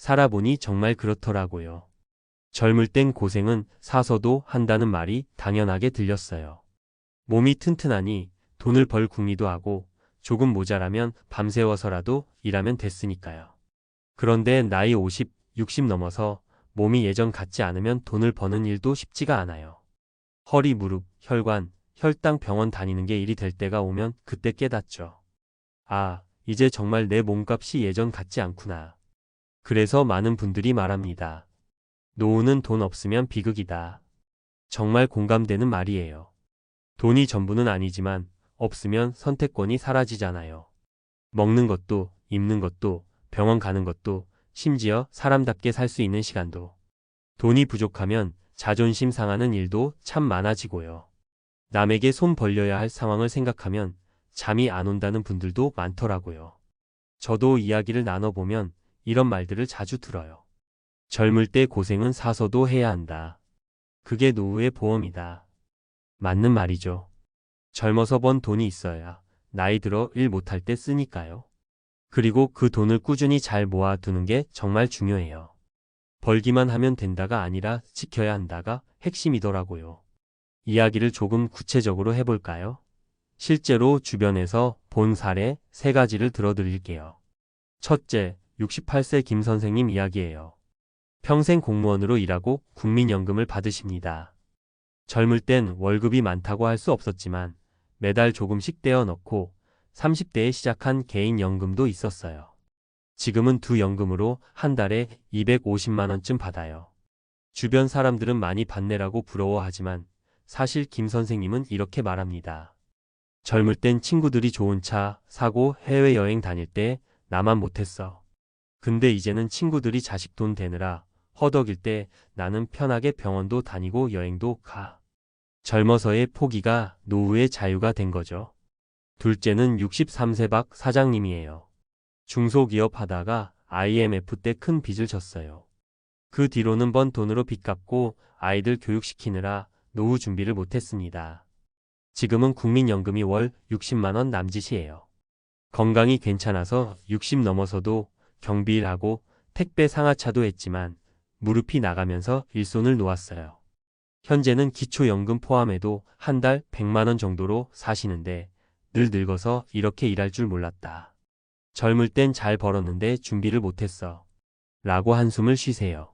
살아보니 정말 그렇더라고요. 젊을 땐 고생은 사서도 한다는 말이 당연하게 들렸어요. 몸이 튼튼하니 돈을 벌 궁리도 하고 조금 모자라면 밤새워서라도 일하면 됐으니까요. 그런데 나이 50, 60 넘어서 몸이 예전 같지 않으면 돈을 버는 일도 쉽지가 않아요. 허리, 무릎, 혈관, 혈당 병원 다니는 게 일이 될 때가 오면 그때 깨닫죠. 아, 이제 정말 내 몸값이 예전 같지 않구나. 그래서 많은 분들이 말합니다. 노후는 돈 없으면 비극이다. 정말 공감되는 말이에요. 돈이 전부는 아니지만 없으면 선택권이 사라지잖아요. 먹는 것도, 입는 것도, 병원 가는 것도, 심지어 사람답게 살 수 있는 시간도. 돈이 부족하면 자존심 상하는 일도 참 많아지고요. 남에게 손 벌려야 할 상황을 생각하면 잠이 안 온다는 분들도 많더라고요. 저도 이야기를 나눠보면 이런 말들을 자주 들어요. 젊을 때 고생은 사서도 해야 한다. 그게 노후의 보험이다. 맞는 말이죠. 젊어서 번 돈이 있어야 나이 들어 일 못할 때 쓰니까요. 그리고 그 돈을 꾸준히 잘 모아두는 게 정말 중요해요. 벌기만 하면 된다가 아니라 지켜야 한다가 핵심이더라고요. 이야기를 조금 구체적으로 해볼까요? 실제로 주변에서 본 사례 3가지를 들어드릴게요. 첫째, 68세 김 선생님 이야기예요. 평생 공무원으로 일하고 국민연금을 받으십니다. 젊을 땐 월급이 많다고 할 수 없었지만 매달 조금씩 떼어 넣고 30대에 시작한 개인연금도 있었어요. 지금은 두 연금으로 한 달에 250만 원쯤 받아요. 주변 사람들은 많이 받네라고 부러워하지만 사실 김 선생님은 이렇게 말합니다. 젊을 땐 친구들이 좋은 차 사고 해외여행 다닐 때 나만 못했어. 근데 이제는 친구들이 자식 돈 되느라 허덕일 때 나는 편하게 병원도 다니고 여행도 가. 젊어서의 포기가 노후의 자유가 된 거죠. 둘째는 63세 박 사장님이에요. 중소기업 하다가 IMF 때 큰 빚을 졌어요. 그 뒤로는 번 돈으로 빚 갚고 아이들 교육시키느라 노후 준비를 못했습니다. 지금은 국민연금이 월 60만 원 남짓이에요. 건강이 괜찮아서 60 넘어서도 경비일하고 택배 상하차도 했지만 무릎이 나가면서 일손을 놓았어요. 현재는 기초연금 포함해도 한 달 100만 원 정도로 사시는데 늘 늙어서 이렇게 일할 줄 몰랐다. 젊을 땐 잘 벌었는데 준비를 못했어. 라고 한숨을 쉬세요.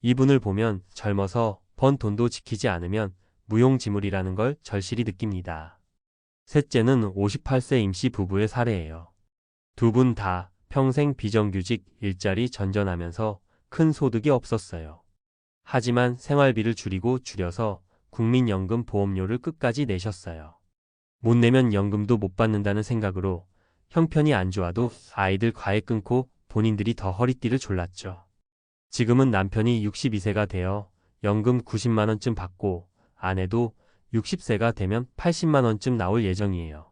이분을 보면 젊어서 번 돈도 지키지 않으면 무용지물이라는 걸 절실히 느낍니다. 셋째는 58세 임씨 부부의 사례예요. 두 분 다 평생 비정규직 일자리 전전하면서 큰 소득이 없었어요. 하지만 생활비를 줄여서 국민연금 보험료를 끝까지 내셨어요. 못 내면 연금도 못 받는다는 생각으로 형편이 안 좋아도 아이들 과외 끊고 본인들이 더 허리띠를 졸랐죠. 지금은 남편이 62세가 되어 연금 90만 원쯤 받고 아내도 60세가 되면 80만 원쯤 나올 예정이에요.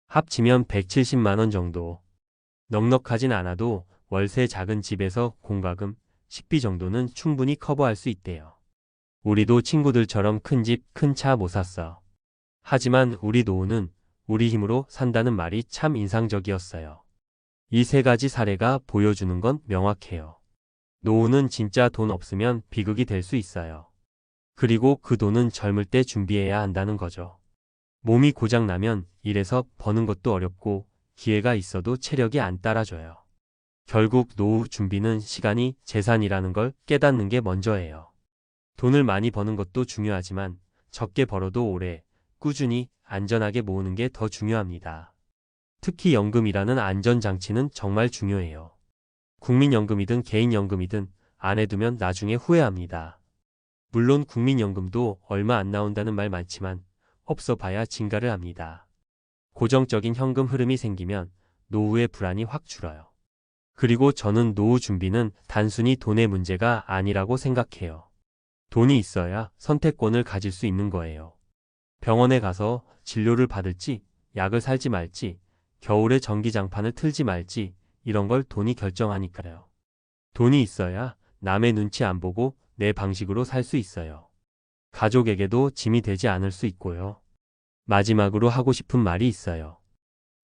합치면 170만 원 정도. 넉넉하진 않아도 월세 작은 집에서 공과금, 식비 정도는 충분히 커버할 수 있대요. 우리도 친구들처럼 큰 집, 큰 차 못 샀어. 하지만 우리 노후는 우리 힘으로 산다는 말이 참 인상적이었어요. 이 3가지 사례가 보여주는 건 명확해요. 노후는 진짜 돈 없으면 비극이 될 수 있어요. 그리고 그 돈은 젊을 때 준비해야 한다는 거죠. 몸이 고장나면 일해서 버는 것도 어렵고 기회가 있어도 체력이 안 따라줘요. 결국 노후 준비는 시간이 재산이라는 걸 깨닫는 게 먼저예요. 돈을 많이 버는 것도 중요하지만 적게 벌어도 오래, 꾸준히, 안전하게 모으는 게 더 중요합니다. 특히 연금이라는 안전장치는 정말 중요해요. 국민연금이든 개인연금이든 안 해두면 나중에 후회합니다. 물론 국민연금도 얼마 안 나온다는 말 많지만 없어 봐야 증가를 합니다. 고정적인 현금 흐름이 생기면 노후의 불안이 확 줄어요. 그리고 저는 노후 준비는 단순히 돈의 문제가 아니라고 생각해요. 돈이 있어야 선택권을 가질 수 있는 거예요. 병원에 가서 진료를 받을지, 약을 살지 말지, 겨울에 전기장판을 틀지 말지 이런 걸 돈이 결정하니까요. 돈이 있어야 남의 눈치 안 보고 내 방식으로 살 수 있어요. 가족에게도 짐이 되지 않을 수 있고요. 마지막으로 하고 싶은 말이 있어요.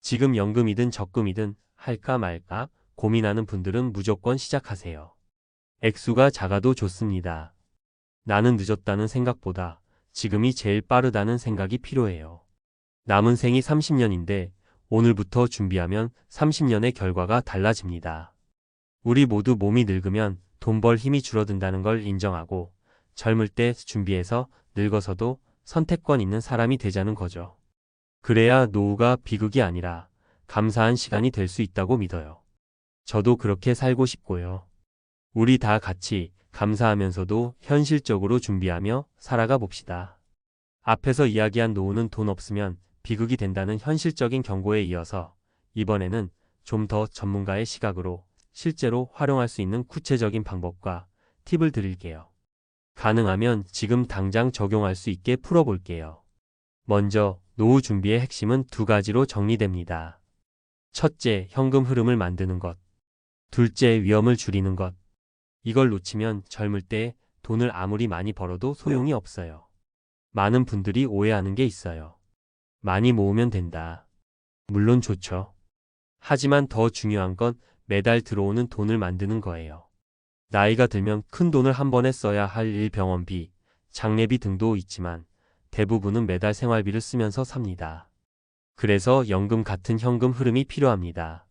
지금 연금이든 적금이든 할까 말까 고민하는 분들은 무조건 시작하세요. 액수가 작아도 좋습니다. 나는 늦었다는 생각보다 지금이 제일 빠르다는 생각이 필요해요. 남은 생이 30년인데 오늘부터 준비하면 30년의 결과가 달라집니다. 우리 모두 몸이 늙으면 돈 벌 힘이 줄어든다는 걸 인정하고 젊을 때 준비해서 늙어서도 선택권 있는 사람이 되자는 거죠. 그래야 노후가 비극이 아니라 감사한 시간이 될 수 있다고 믿어요. 저도 그렇게 살고 싶고요. 우리 다 같이 감사하면서도 현실적으로 준비하며 살아가 봅시다. 앞에서 이야기한 노후는 돈 없으면 비극이 된다는 현실적인 경고에 이어서 이번에는 좀 더 전문가의 시각으로 실제로 활용할 수 있는 구체적인 방법과 팁을 드릴게요. 가능하면 지금 당장 적용할 수 있게 풀어볼게요. 먼저 노후 준비의 핵심은 두 가지로 정리됩니다. 첫째, 현금 흐름을 만드는 것. 둘째, 위험을 줄이는 것. 이걸 놓치면 젊을 때 돈을 아무리 많이 벌어도 소용이 없어요. 많은 분들이 오해하는 게 있어요. 많이 모으면 된다. 물론 좋죠. 하지만 더 중요한 건 매달 들어오는 돈을 만드는 거예요. 나이가 들면 큰 돈을 한 번에 써야 할 일병원비, 장례비 등도 있지만 대부분은 매달 생활비를 쓰면서 삽니다. 그래서 연금 같은 현금 흐름이 필요합니다.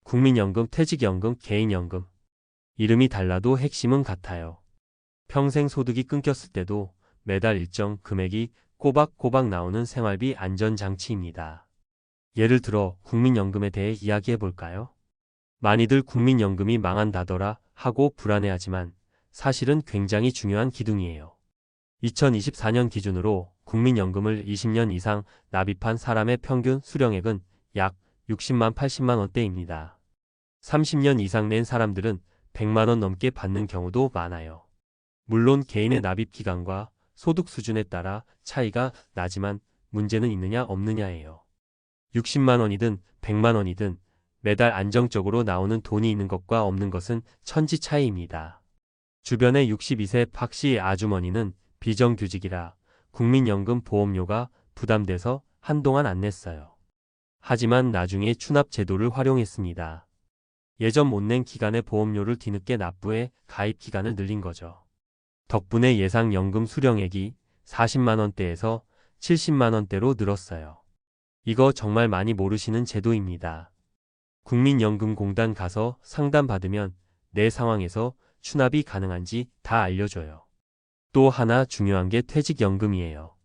국민연금, 퇴직연금, 개인연금. 이름이 달라도 핵심은 같아요. 평생 소득이 끊겼을 때도 매달 일정 금액이 꼬박꼬박 나오는 생활비 안전장치입니다. 예를 들어 국민연금에 대해 이야기해 볼까요? 많이들 국민연금이 망한다더라 하고 불안해하지만 사실은 굉장히 중요한 기둥이에요. 2024년 기준으로 국민연금을 20년 이상 납입한 사람의 평균 수령액은 약 60만 80만 원대입니다. 30년 이상 낸 사람들은 100만 원 넘게 받는 경우도 많아요. 물론 개인의 납입 기간과 소득 수준에 따라 차이가 나지만 문제는 있느냐 없느냐예요. 60만 원이든 100만 원이든 매달 안정적으로 나오는 돈이 있는 것과 없는 것은 천지 차이입니다. 주변의 62세 박씨 아주머니는 비정규직이라 국민연금 보험료가 부담돼서 한동안 안 냈어요. 하지만 나중에 추납 제도를 활용했습니다. 예전 못 낸 기간의 보험료를 뒤늦게 납부해 가입 기간을 늘린 거죠. 덕분에 예상 연금 수령액이 40만 원대에서 70만 원대로 늘었어요. 이거 정말 많이 모르시는 제도입니다. 국민연금공단 가서 상담받으면 내 상황에서 추납이 가능한지 다 알려줘요. 또 하나 중요한 게 퇴직연금이에요.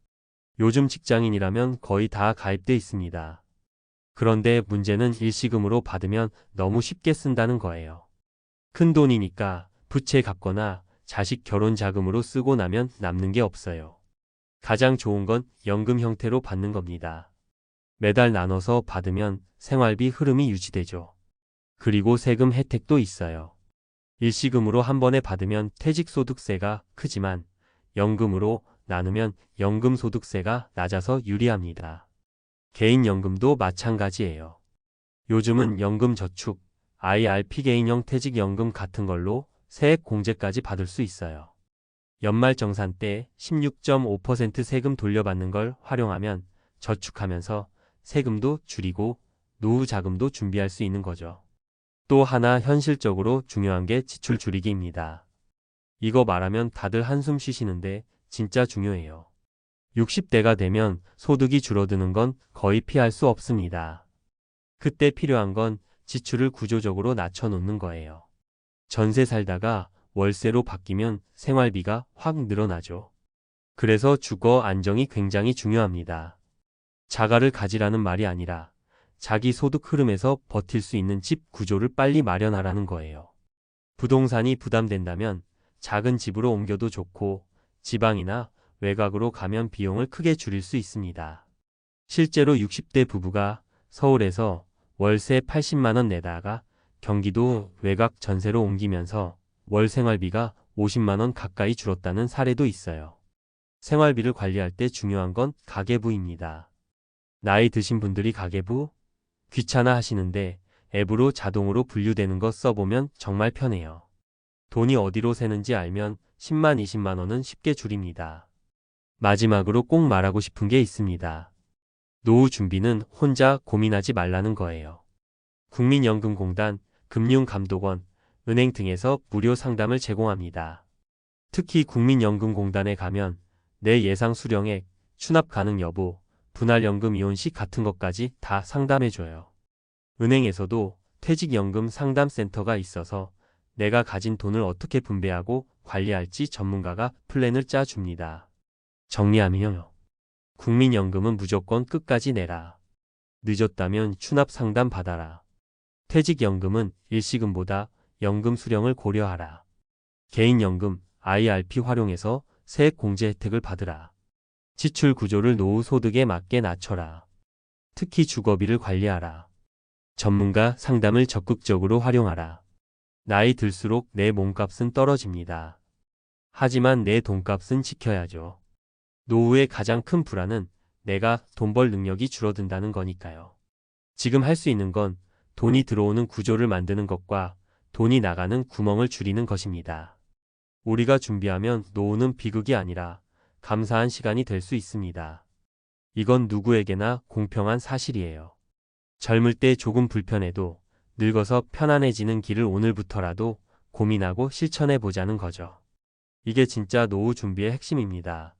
요즘 직장인이라면 거의 다 가입돼 있습니다. 그런데 문제는 일시금으로 받으면 너무 쉽게 쓴다는 거예요. 큰 돈이니까 부채 갚거나 자식 결혼 자금으로 쓰고 나면 남는 게 없어요. 가장 좋은 건 연금 형태로 받는 겁니다. 매달 나눠서 받으면 생활비 흐름이 유지되죠. 그리고 세금 혜택도 있어요. 일시금으로 한 번에 받으면 퇴직소득세가 크지만 연금으로 나누면 연금소득세가 낮아서 유리합니다. 개인연금도 마찬가지예요. 요즘은 연금저축, IRP 개인형 퇴직연금 같은 걸로 세액 공제까지 받을 수 있어요. 연말정산 때 16.5% 세금 돌려받는 걸 활용하면 저축하면서 세금도 줄이고 노후 자금도 준비할 수 있는 거죠. 또 하나 현실적으로 중요한 게 지출 줄이기입니다. 이거 말하면 다들 한숨 쉬시는데 진짜 중요해요. 60대가 되면 소득이 줄어드는 건 거의 피할 수 없습니다. 그때 필요한 건 지출을 구조적으로 낮춰놓는 거예요. 전세 살다가 월세로 바뀌면 생활비가 확 늘어나죠. 그래서 주거 안정이 굉장히 중요합니다. 자가를 가지라는 말이 아니라 자기 소득 흐름에서 버틸 수 있는 집 구조를 빨리 마련하라는 거예요. 부동산이 부담된다면 작은 집으로 옮겨도 좋고 지방이나 외곽으로 가면 비용을 크게 줄일 수 있습니다. 실제로 60대 부부가 서울에서 월세 80만 원 내다가 경기도 외곽 전세로 옮기면서 월 생활비가 50만 원 가까이 줄었다는 사례도 있어요. 생활비를 관리할 때 중요한 건 가계부입니다. 나이 드신 분들이 가계부 귀찮아 하시는데 앱으로 자동으로 분류되는 거 써보면 정말 편해요. 돈이 어디로 새는지 알면 10만 20만 원은 쉽게 줄입니다. 마지막으로 꼭 말하고 싶은 게 있습니다. 노후 준비는 혼자 고민하지 말라는 거예요. 국민연금공단, 금융감독원, 은행 등에서 무료 상담을 제공합니다. 특히 국민연금공단에 가면 내 예상 수령액, 추납 가능 여부, 분할연금 이혼 시 같은 것까지 다 상담해줘요. 은행에서도 퇴직연금 상담센터가 있어서 내가 가진 돈을 어떻게 분배하고 관리할지 전문가가 플랜을 짜줍니다. 정리하면 국민연금은 무조건 끝까지 내라. 늦었다면 추납 상담 받아라. 퇴직연금은 일시금보다 연금 수령을 고려하라. 개인연금, IRP 활용해서 세액 공제 혜택을 받으라. 지출 구조를 노후 소득에 맞게 낮춰라. 특히 주거비를 관리하라. 전문가 상담을 적극적으로 활용하라. 나이 들수록 내 몸값은 떨어집니다. 하지만 내 돈값은 지켜야죠. 노후의 가장 큰 불안은 내가 돈 벌 능력이 줄어든다는 거니까요. 지금 할 수 있는 건 돈이 들어오는 구조를 만드는 것과 돈이 나가는 구멍을 줄이는 것입니다. 우리가 준비하면 노후는 비극이 아니라 감사한 시간이 될 수 있습니다. 이건 누구에게나 공평한 사실이에요. 젊을 때 조금 불편해도 늙어서 편안해지는 길을 오늘부터라도 고민하고 실천해 보자는 거죠. 이게 진짜 노후 준비의 핵심입니다.